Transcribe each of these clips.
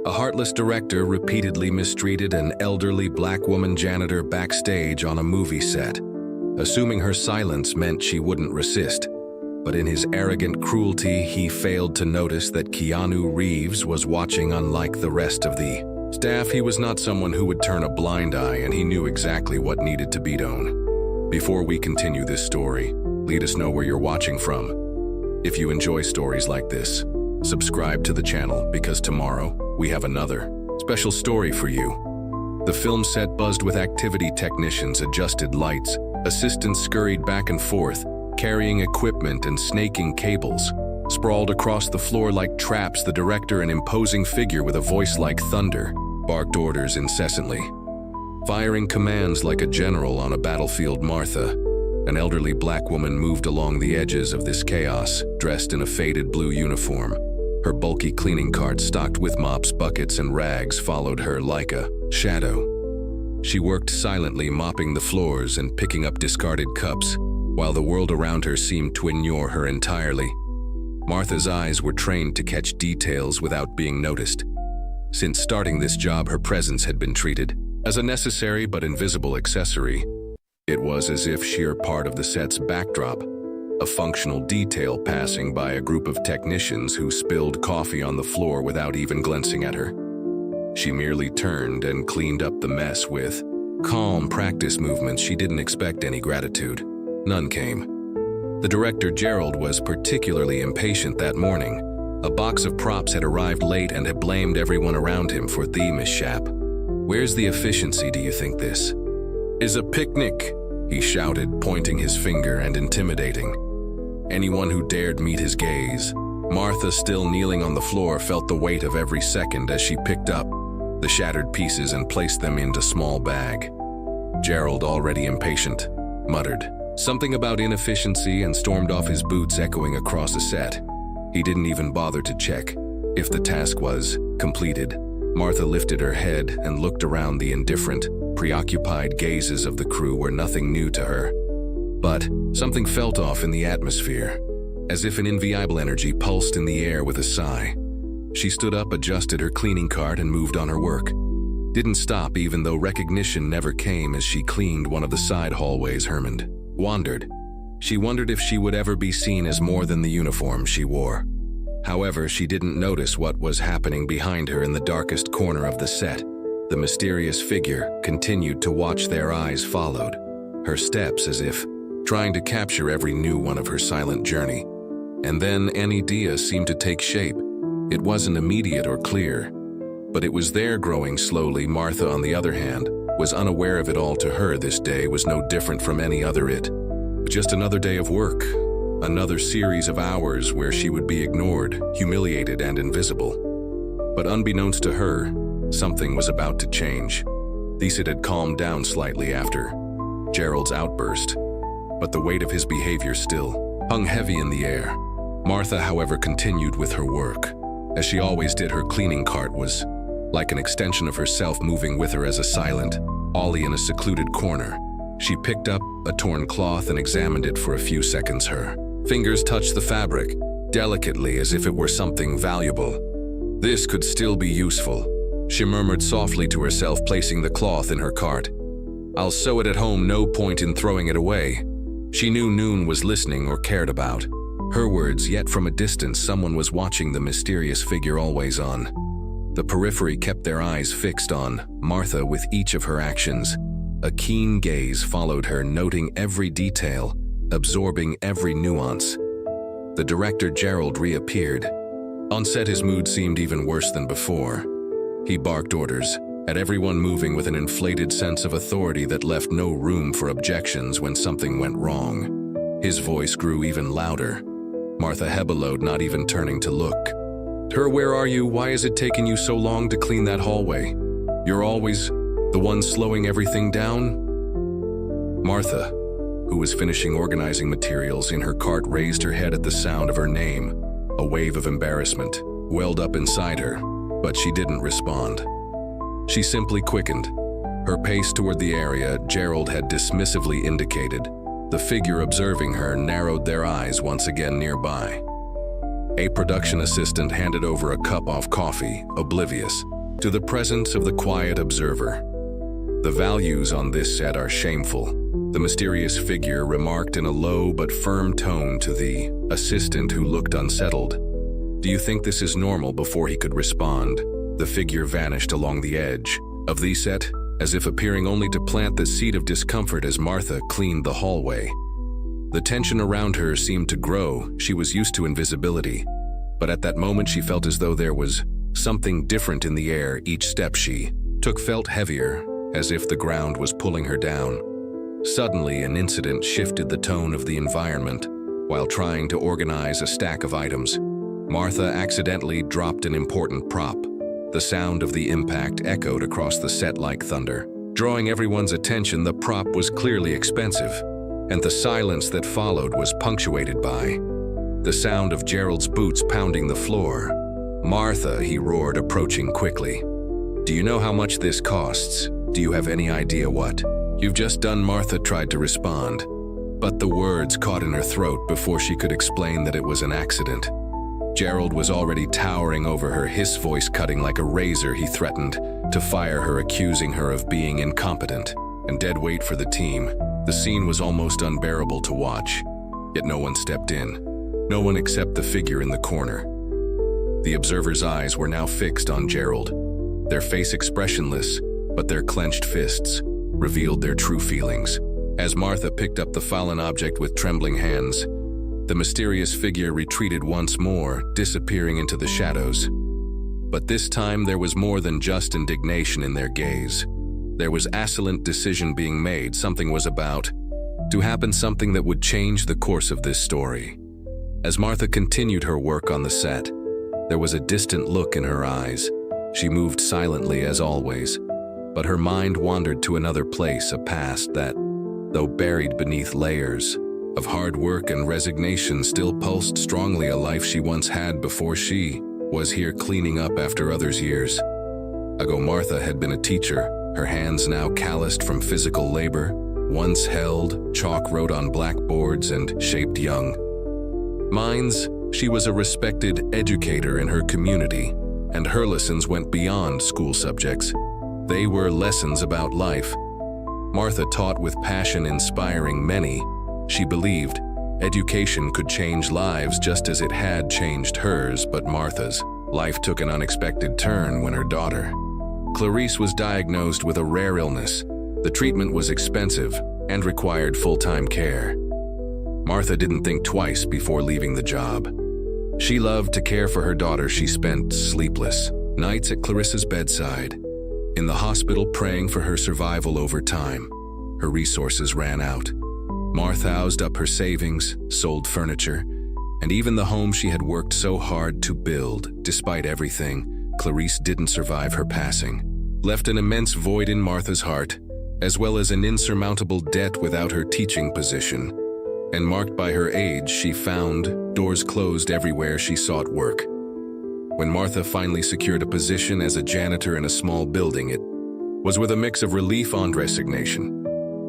A heartless director repeatedly mistreated an elderly black woman janitor backstage on a movie set, assuming her silence meant she wouldn't resist. But in his arrogant cruelty, he failed to notice that Keanu Reeves was watching. Unlike the rest of the staff, he was not someone who would turn a blind eye, and he knew exactly what needed to be done. Before we continue this story, let us know where you're watching from. If you enjoy stories like this, subscribe to the channel, because tomorrow we have another special story for you. The film set buzzed with activity. Technicians adjusted lights, assistants scurried back and forth, carrying equipment and snaking cables. Sprawled across the floor like traps, the director, an imposing figure with a voice like thunder, barked orders incessantly, firing commands like a general on a battlefield. Martha, an elderly black woman, moved along the edges of this chaos, dressed in a faded blue uniform. Her bulky cleaning cart stocked with mops, buckets, and rags followed her like a shadow. She worked silently, mopping the floors and picking up discarded cups, while the world around her seemed to ignore her entirely. Martha's eyes were trained to catch details without being noticed. Since starting this job, her presence had been treated as a necessary but invisible accessory. It was as if sheer part of the set's backdrop, a functional detail passing by a group of technicians who spilled coffee on the floor without even glancing at her. She merely turned and cleaned up the mess with calm practice movements. She didn't expect any gratitude. None came. The director, Gerald, was particularly impatient that morning. A box of props had arrived late and had blamed everyone around him for the mishap. "Where's the efficiency, do you think this is a picnic?" he shouted, pointing his finger and intimidating anyone who dared meet his gaze. Martha, still kneeling on the floor, felt the weight of every second as she picked up the shattered pieces and placed them into a small bag. Gerald, already impatient, muttered something about inefficiency and stormed off, his boots echoing across the set. He didn't even bother to check if the task was completed. Martha lifted her head and looked around. The indifferent, preoccupied gazes of the crew were nothing new to her. But something felt off in the atmosphere, as if an invisible energy pulsed in the air. With a sigh, she stood up, adjusted her cleaning cart, and moved on her work. Didn't stop even though recognition never came as she cleaned one of the side hallways. Hermond wandered. She wondered if she would ever be seen as more than the uniform she wore. However, she didn't notice what was happening behind her in the darkest corner of the set. The mysterious figure continued to watch. Their eyes followed her steps as if trying to capture every new one of her silent journey. And then an idea seemed to take shape. It wasn't immediate or clear, but it was there, growing slowly. Martha, on the other hand, was unaware of it all. To her, this day was no different from any other. It was just another day of work, another series of hours where she would be ignored, humiliated, and invisible. But unbeknownst to her, something was about to change. It had calmed down slightly after Gerald's outburst, but the weight of his behavior still hung heavy in the air. Martha, however, continued with her work. As she always did, her cleaning cart was like an extension of herself, moving with her as a silent Ollie in a secluded corner. She picked up a torn cloth and examined it for a few seconds. Her fingers touched the fabric delicately, as if it were something valuable. "This could still be useful," she murmured softly to herself, placing the cloth in her cart. "I'll sew it at home, no point in throwing it away." She knew Noon was listening or cared about her words, yet from a distance someone was watching. The mysterious figure, always on the periphery, kept their eyes fixed on Martha with each of her actions. A keen gaze followed her, noting every detail, absorbing every nuance. The director, Gerald, reappeared. On set, his mood seemed even worse than before. He barked orders at everyone, moving with an inflated sense of authority that left no room for objections when something went wrong. His voice grew even louder. Martha bellowed, not even turning to look. "Her, where are you? Why is it taking you so long to clean that hallway? You're always the one slowing everything down?" Martha, who was finishing organizing materials in her cart, raised her head at the sound of her name. A wave of embarrassment welled up inside her, but she didn't respond. She simply quickened her pace toward the area Gerald had dismissively indicated. The figure observing her narrowed their eyes once again nearby. A production assistant handed over a cup of coffee, oblivious to the presence of the quiet observer. The values on this set are shameful, the mysterious figure remarked in a low but firm tone to the assistant who looked unsettled. Do you think this is normal? Before he could respond, the figure vanished along the edge of the set, as if appearing only to plant the seed of discomfort as Martha cleaned the hallway. The tension around her seemed to grow. She was used to invisibility, but at that moment she felt as though there was something different in the air. Each step she took felt heavier, as if the ground was pulling her down. Suddenly, an incident shifted the tone of the environment. While trying to organize a stack of items, Martha accidentally dropped an important prop. The sound of the impact echoed across the set like thunder. Drawing everyone's attention, the prop was clearly expensive, and the silence that followed was punctuated by the sound of Gerald's boots pounding the floor. "Martha," he roared, approaching quickly. "Do you know how much this costs? Do you have any idea what you've just done?" Martha tried to respond, but the words caught in her throat before she could explain that it was an accident. Gerald was already towering over her, his voice cutting like a razor. He threatened to fire her, accusing her of being incompetent and dead weight for the team. The scene was almost unbearable to watch, yet no one stepped in. No one except the figure in the corner. The observer's eyes were now fixed on Gerald, their face expressionless, but their clenched fists revealed their true feelings. As Martha picked up the fallen object with trembling hands, the mysterious figure retreated once more, disappearing into the shadows. But this time there was more than just indignation in their gaze. There was excellent decision being made. Something was about to happen, something that would change the course of this story. As Martha continued her work on the set, there was a distant look in her eyes. She moved silently as always, but her mind wandered to another place, a past that, though buried beneath layers of hard work and resignation, still pulsed strongly, a life she once had before she was here cleaning up after others. Years ago, Martha had been a teacher, her hands now calloused from physical labor. Once held, chalk wrote on blackboards and shaped young minds. She was a respected educator in her community, and her lessons went beyond school subjects. They were lessons about life. Martha taught with passion, inspiring many. She believed education could change lives just as it had changed hers. But Martha's life took an unexpected turn when her daughter, Clarice, was diagnosed with a rare illness. The treatment was expensive and required full-time care. Martha didn't think twice before leaving the job. She loved to care for her daughter. She spent sleepless nights at Clarissa's bedside, in the hospital, praying for her survival. Over time, her resources ran out. Martha housed up her savings, sold furniture, and even the home she had worked so hard to build. Despite everything, Clarice didn't survive her passing, left an immense void in Martha's heart, as well as an insurmountable debt. Without her teaching position, and marked by her age, she found doors closed everywhere she sought work. When Martha finally secured a position as a janitor in a small building, it was with a mix of relief and resignation.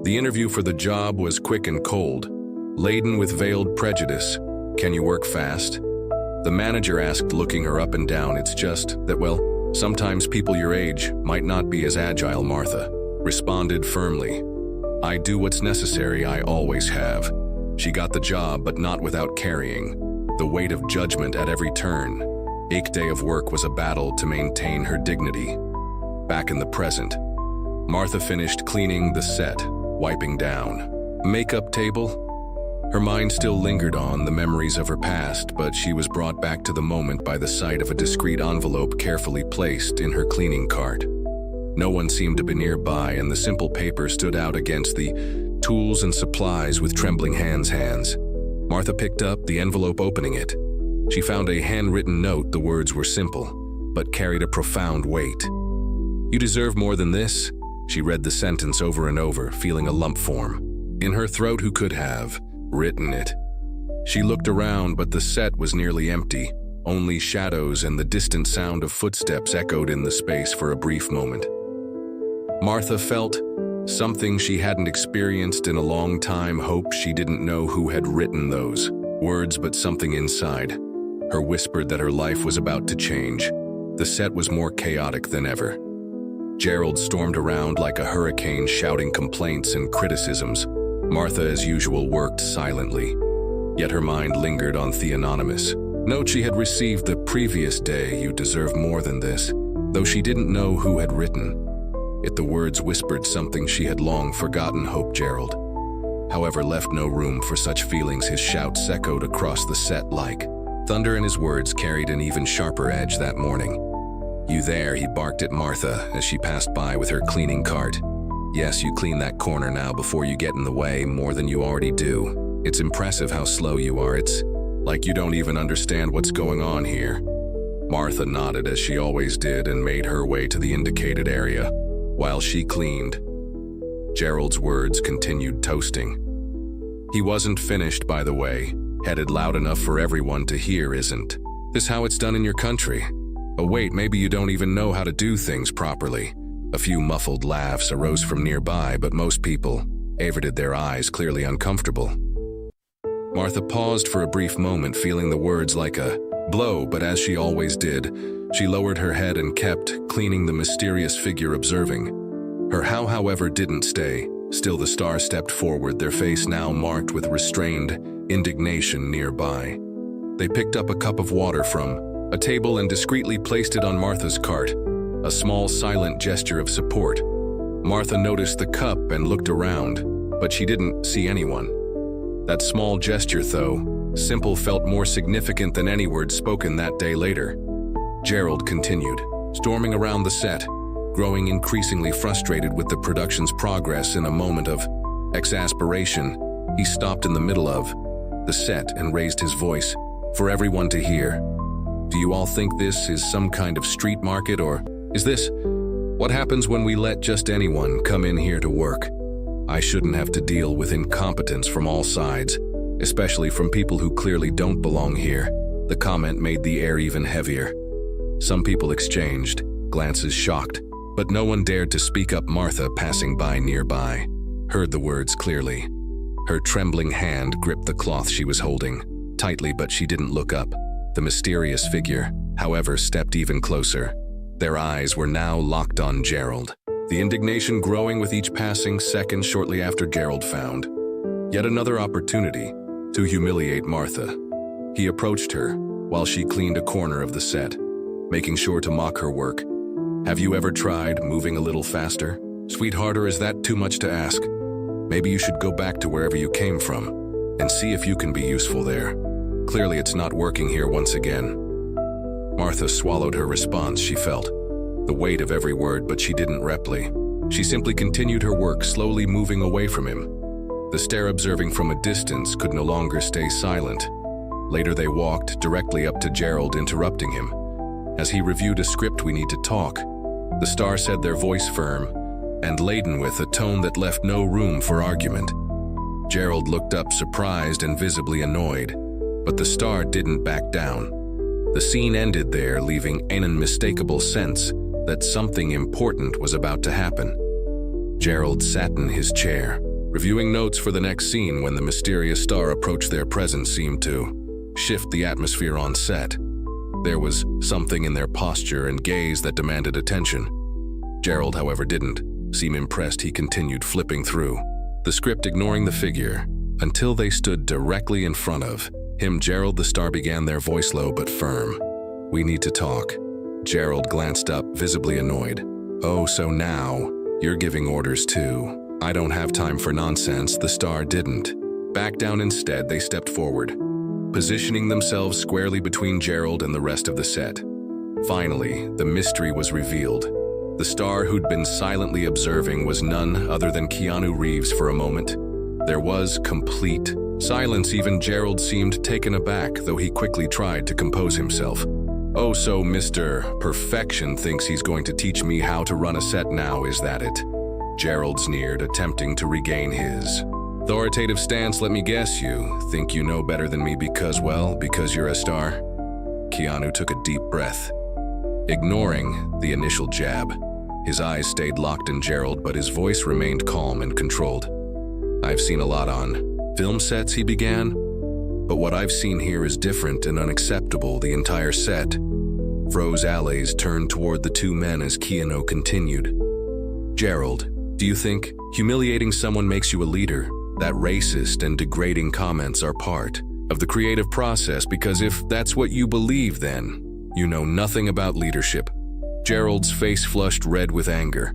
The interview for the job was quick and cold, laden with veiled prejudice. "Can you work fast?" the manager asked, looking her up and down. "It's just that, well, sometimes people your age might not be as agile," Martha responded firmly. "I do what's necessary. I always have." She got the job, but not without carrying the weight of judgment at every turn. Each day of work was a battle to maintain her dignity. Back in the present, Martha finished cleaning the set, wiping down a makeup table. Her mind still lingered on the memories of her past, but she was brought back to the moment by the sight of a discreet envelope carefully placed in her cleaning cart. No one seemed to be nearby, and the simple paper stood out against the tools and supplies. With trembling hands, Martha picked up the envelope. Opening it, she found a handwritten note. The words were simple, but carried a profound weight. "You deserve more than this." She read the sentence over and over, feeling a lump form in her throat. Who could have written it? She looked around, but the set was nearly empty. Only shadows and the distant sound of footsteps echoed in the space. For a brief moment, Martha felt something she hadn't experienced in a long time. Hope. She didn't know who had written those words, but something inside Her whispered that her life was about to change. The set was more chaotic than ever. Gerald stormed around like a hurricane, shouting complaints and criticisms. Martha, as usual, worked silently. Yet her mind lingered on the anonymous note she had received the previous day: "You deserve more than this," though she didn't know who had written it. The words whispered something she had long forgotten, hoped Gerald, however, left no room for such feelings. His shouts echoed across the set like thunder, and his words carried an even sharper edge that morning. "You there?" he barked at Martha as she passed by with her cleaning cart. "Yes, you clean that corner now before you get in the way, more than you already do. It's impressive how slow you are. It's like you don't even understand what's going on here." Martha nodded, as she always did, and made her way to the indicated area. While she cleaned, Gerald's words continued toasting. "He wasn't finished, by the way. Headed loud enough for everyone to hear, isn't this how it's done in your country? Oh wait, maybe you don't even know how to do things properly." A few muffled laughs arose from nearby, but most people averted their eyes, clearly uncomfortable. Martha paused for a brief moment, feeling the words like a blow, but as she always did, she lowered her head and kept cleaning the mysterious figure, observing. Her however, didn't stay. Still, the star stepped forward, their face now marked with restrained indignation nearby. They picked up a cup of water from a table and discreetly placed it on Martha's cart, a small silent gesture of support. Martha noticed the cup and looked around, but she didn't see anyone. That small gesture, though simple, felt more significant than any words spoken that day later. Gerald continued, storming around the set, growing increasingly frustrated with the production's progress. In a moment of exasperation, he stopped in the middle of the set and raised his voice for everyone to hear. "Do you all think this is some kind of street market, or is this what happens when we let just anyone come in here to work? I shouldn't have to deal with incompetence from all sides, especially from people who clearly don't belong here." The comment made the air even heavier. Some people exchanged glances, shocked, but no one dared to speak up. Martha, passing by nearby, heard the words clearly. Her trembling hand gripped the cloth she was holding tightly, but she didn't look up. The mysterious figure, however, stepped even closer. Their eyes were now locked on Gerald, the indignation growing with each passing second. Shortly after, Gerald found yet another opportunity to humiliate Martha. He approached her while she cleaned a corner of the set, making sure to mock her work. "Have you ever tried moving a little faster, sweetheart, or is that too much to ask? Maybe you should go back to wherever you came from and see if you can be useful there. Clearly it's not working here once again." Martha swallowed her response. She felt the weight of every word, but she didn't reply. She simply continued her work, slowly moving away from him. The stare, observing from a distance, could no longer stay silent. Later they walked directly up to Gerald, interrupting him. As he reviewed a script, "We need to talk," the star said, their voice firm and laden with a tone that left no room for argument. Gerald looked up, surprised and visibly annoyed, but the star didn't back down. The scene ended there, leaving an unmistakable sense that something important was about to happen. Gerald sat in his chair, reviewing notes for the next scene, when the mysterious star approached. Their presence seemed to shift the atmosphere on set. There was something in their posture and gaze that demanded attention. Gerald, however, didn't seem impressed. He continued flipping through the script, ignoring the figure, until they stood directly in front of him. "Gerald," the star began, their voice low but firm. "We need to talk." Gerald glanced up, visibly annoyed. "Oh, so now you're giving orders too? I don't have time for nonsense." The star didn't back down. Instead, they stepped forward, positioning themselves squarely between Gerald and the rest of the set. Finally, the mystery was revealed. The star, who'd been silently observing, was none other than Keanu Reeves. For a moment, there was complete silence. Even Gerald seemed taken aback, though he quickly tried to compose himself. "Oh, so Mr. Perfection thinks he's going to teach me how to run a set now, is that it?" Gerald sneered, attempting to regain his authoritative stance. "Let me guess, you think you know better than me because you're a star?" Keanu took a deep breath, ignoring the initial jab. His eyes stayed locked in Gerald, but his voice remained calm and controlled. "I've seen a lot on film sets," he began, But what I've seen here is different and unacceptable, the entire set. Froze Allays turned toward the two men as Keanu continued. Gerald, do you think humiliating someone makes you a leader? That racist and degrading comments are part of the creative process, because if that's what you believe, then you know nothing about leadership. Gerald's face flushed red with anger.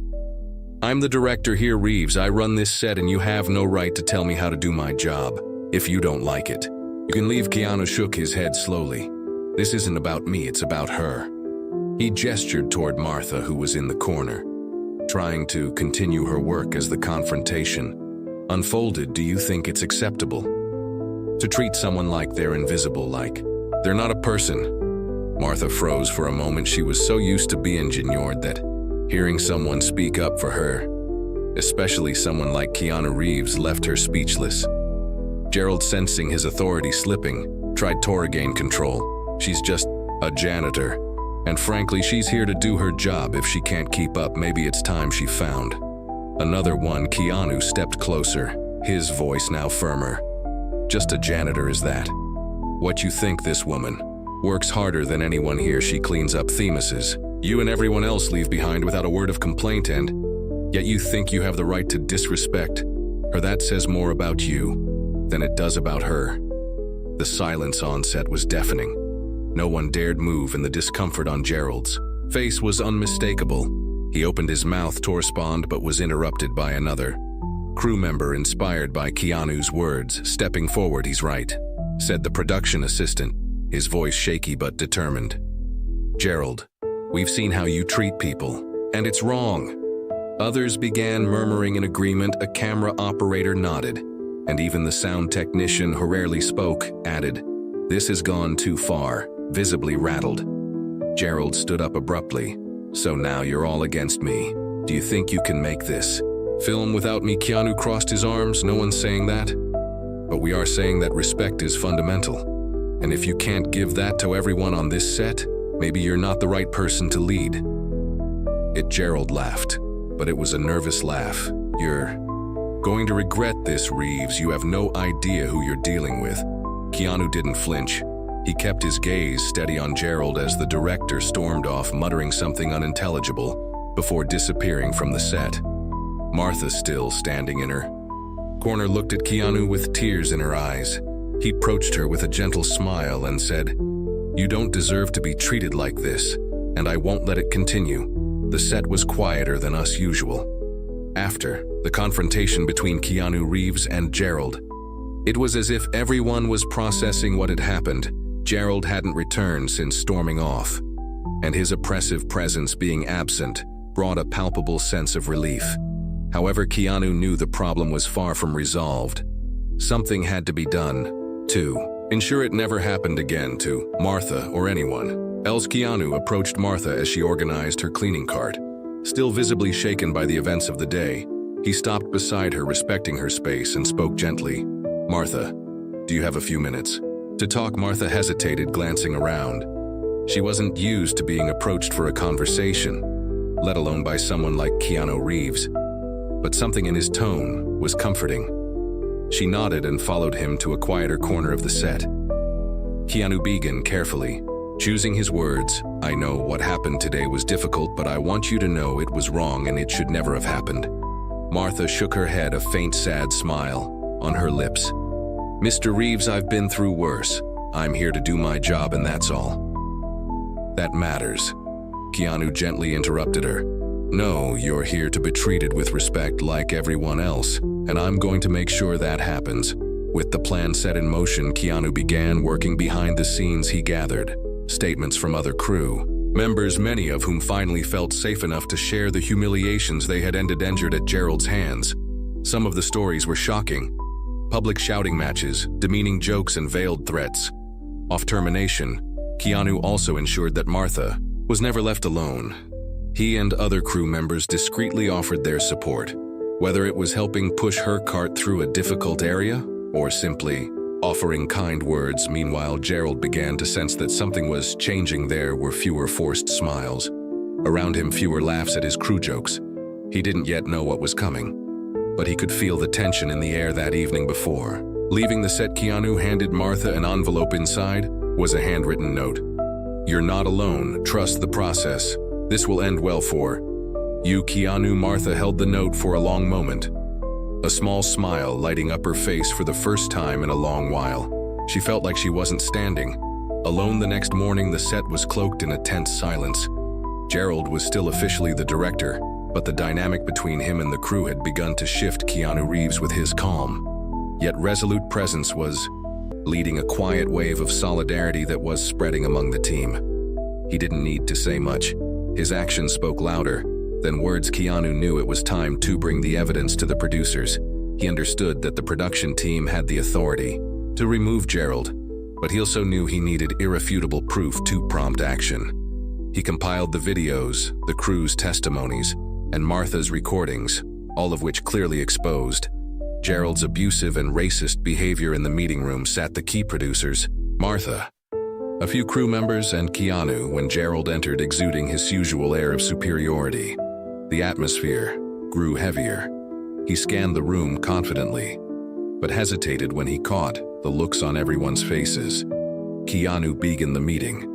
I'm the director here, Reeves. I run this set, and you have no right to tell me how to do my job. If you don't like it, you can leave. Keanu shook his head slowly. This isn't about me, it's about her. He gestured toward Martha, who was in the corner, trying to continue her work as the confrontation unfolded. Do you think it's acceptable to treat someone like they're invisible, like they're not a person? Martha froze for a moment. She was so used to being ignored that hearing someone speak up for her, especially someone like Keanu Reeves, left her speechless. Gerald, sensing his authority slipping, tried to regain control. She's just a janitor, and frankly, she's here to do her job. If she can't keep up, maybe it's time she found another one. Keanu stepped closer, his voice now firmer. Just a janitor, is that what you think? This woman works harder than anyone here. She cleans up themuses you and everyone else leave behind without a word of complaint, and yet you think you have the right to disrespect her. That says more about you than it does about her. The silence on set was deafening. No one dared move, and the discomfort on Gerald's face was unmistakable. He opened his mouth to respond, but was interrupted by another crew member, inspired by Keanu's words. Stepping forward, he's right, said the production assistant, his voice shaky but determined. Gerald, we've seen how you treat people, and it's wrong. Others began murmuring in agreement. A camera operator nodded, and even the sound technician, who rarely spoke, added, "This has gone too far," visibly rattled. Gerald stood up abruptly. So now you're all against me. Do you think you can make this film without me? Keanu crossed his arms. No one's saying that. But we are saying that respect is fundamental. And if you can't give that to everyone on this set, maybe you're not the right person to lead. Gerald laughed, but it was a nervous laugh. You're going to regret this, Reeves. You have no idea who you're dealing with. Keanu didn't flinch. He kept his gaze steady on Gerald as the director stormed off, muttering something unintelligible before disappearing from the set. Martha, still standing in her corner, looked at Keanu with tears in her eyes. He approached her with a gentle smile and said, "You don't deserve to be treated like this, and I won't let it continue." The set was quieter than us usual. After the confrontation between Keanu Reeves and Gerald, it was as if everyone was processing what had happened. Gerald hadn't returned since storming off, and his oppressive presence being absent brought a palpable sense of relief. However, Keanu knew the problem was far from resolved. Something had to be done to ensure it never happened again to Martha or anyone else. Keanu approached Martha as she organized her cleaning cart. Still visibly shaken by the events of the day, he stopped beside her, respecting her space, and spoke gently. "Martha, do you have a few minutes to talk?" Martha hesitated, glancing around. She wasn't used to being approached for a conversation, let alone by someone like Keanu Reeves. But something in his tone was comforting. She nodded and followed him to a quieter corner of the set. Keanu began carefully, choosing his words. "I know what happened today was difficult, but I want you to know it was wrong and it should never have happened." Martha shook her head, a faint, sad smile on her lips. "Mr. Reeves, I've been through worse. I'm here to do my job, and that's all that matters." Keanu gently interrupted her. "No, you're here to be treated with respect like everyone else, and I'm going to make sure that happens." With the plan set in motion, Keanu began working behind the scenes. He gathered statements from other crew members, many of whom finally felt safe enough to share the humiliations they had endured at Gerald's hands. Some of the stories were shocking. Public shouting matches, demeaning jokes, and veiled threats of termination. Keanu also ensured that Martha was never left alone. He and other crew members discreetly offered their support, whether it was helping push her cart through a difficult area or simply offering kind words. Meanwhile, Gerald began to sense that something was changing. There were fewer forced smiles around him, fewer laughs at his crew jokes. He didn't yet know what was coming, but he could feel the tension in the air that evening before Leaving the set, Keanu handed Martha an envelope. Inside was a handwritten note. "You're not alone. Trust the process. This will end well for you, Keanu." Martha held the note for a long moment, a small smile lighting up her face for the first time in a long while. She felt like she wasn't standing alone. The next morning, the set was cloaked in a tense silence. Gerald was still officially the director, but the dynamic between him and the crew had begun to shift. Keanu Reeves, with his calm yet resolute presence, was leading a quiet wave of solidarity that was spreading among the team. He didn't need to say much. His actions spoke louder than words. Keanu knew it was time to bring the evidence to the producers. He understood that the production team had the authority to remove Gerald, but he also knew he needed irrefutable proof to prompt action. He compiled the videos, the crew's testimonies, and Martha's recordings, all of which clearly exposed Gerald's abusive and racist behavior. In the meeting room sat the key producers, Martha, a few crew members, and Keanu when Gerald entered, exuding his usual air of superiority. The atmosphere grew heavier. He scanned the room confidently, but hesitated when he caught the looks on everyone's faces. Keanu began the meeting,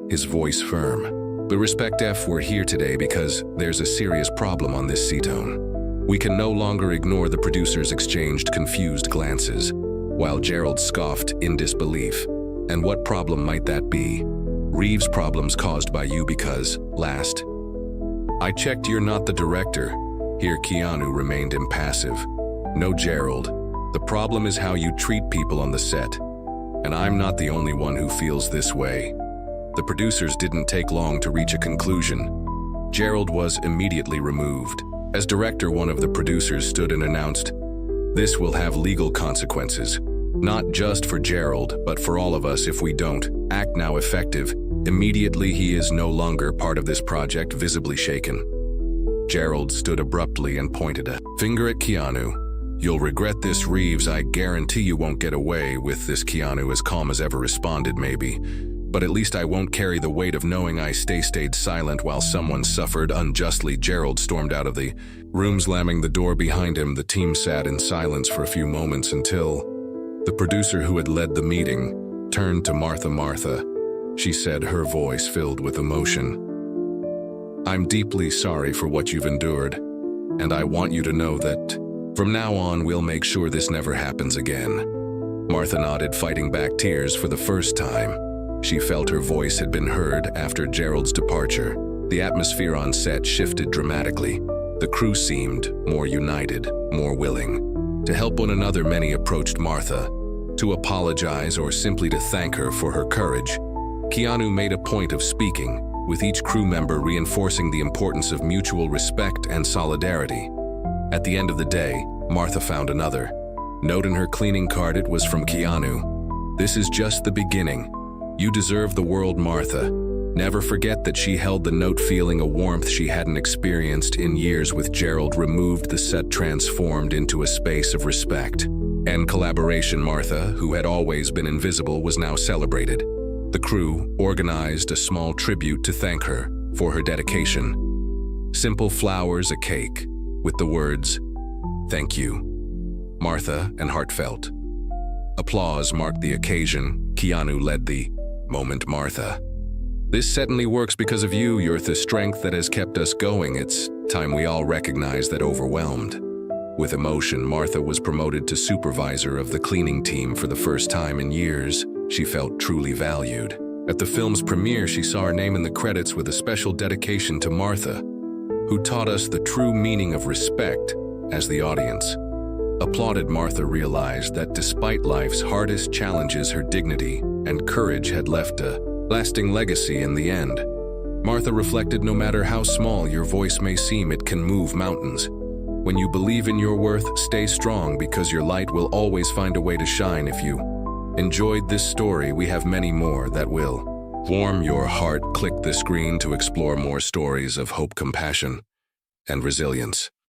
his voice firm. "The respect F, we're here today because there's a serious problem on this seatone. We can no longer ignore." The producers exchanged confused glances, while Gerald scoffed in disbelief. "And what problem might that be?" "Reeves' problems caused by you because, last I checked, you're not the director." Here Keanu remained impassive. "No, Gerald. The problem is how you treat people on the set. And I'm not the only one who feels this way." The producers didn't take long to reach a conclusion. Gerald was immediately removed. As director, one of the producers stood and announced, "This will have legal consequences. Not just for Gerald, but for all of us if we don't act now." Effective immediately, he is no longer part of this project. Visibly shaken, Gerald stood abruptly and pointed a finger at Keanu. "You'll regret this, Reeves. I guarantee you won't get away with this." Keanu, as calm as ever, responded, "Maybe, but at least I won't carry the weight of knowing I stayed silent while someone suffered unjustly." Gerald stormed out of the room, slamming the door behind him. The team sat in silence for a few moments until the producer who had led the meeting turned to Martha. "Martha," she said, her voice filled with emotion, "I'm deeply sorry for what you've endured, and I want you to know that from now on we'll make sure this never happens again." Martha nodded, fighting back tears for the first time. She felt her voice had been heard after Gerald's departure. The atmosphere on set shifted dramatically. The crew seemed more united, more willing to help one another. Many approached Martha to apologize or simply to thank her for her courage. Keanu made a point of speaking with each crew member, reinforcing the importance of mutual respect and solidarity. At the end of the day, Martha found another note in her cleaning card. It was from Keanu. "This is just the beginning. You deserve the world, Martha." Never forget that she held the note, feeling a warmth she hadn't experienced in years. With Gerald removed, the set transformed into a space of respect and collaboration. Martha, who had always been invisible, was now celebrated. The crew organized a small tribute to thank her for her dedication. Simple flowers, a cake, with the words, "Thank you, Martha," and heartfelt applause marked the occasion. Keanu led the moment. "Martha, this certainly works because of you. You're the strength that has kept us going. It's time we all recognize that." Overwhelmed with emotion, Martha was promoted to supervisor of the cleaning team. For the first time in years, she felt truly valued. At the film's premiere, she saw her name in the credits with a special dedication to Martha, who taught us the true meaning of respect. As the audience applauded, Martha realized that despite life's hardest challenges, her dignity and courage had left a lasting legacy. In the end, Martha reflected, "No matter how small your voice may seem, it can move mountains. When you believe in your worth, stay strong because your light will always find a way to shine." If you enjoyed this story, we have many more that will warm your heart. Click the screen to explore more stories of hope, compassion, and resilience.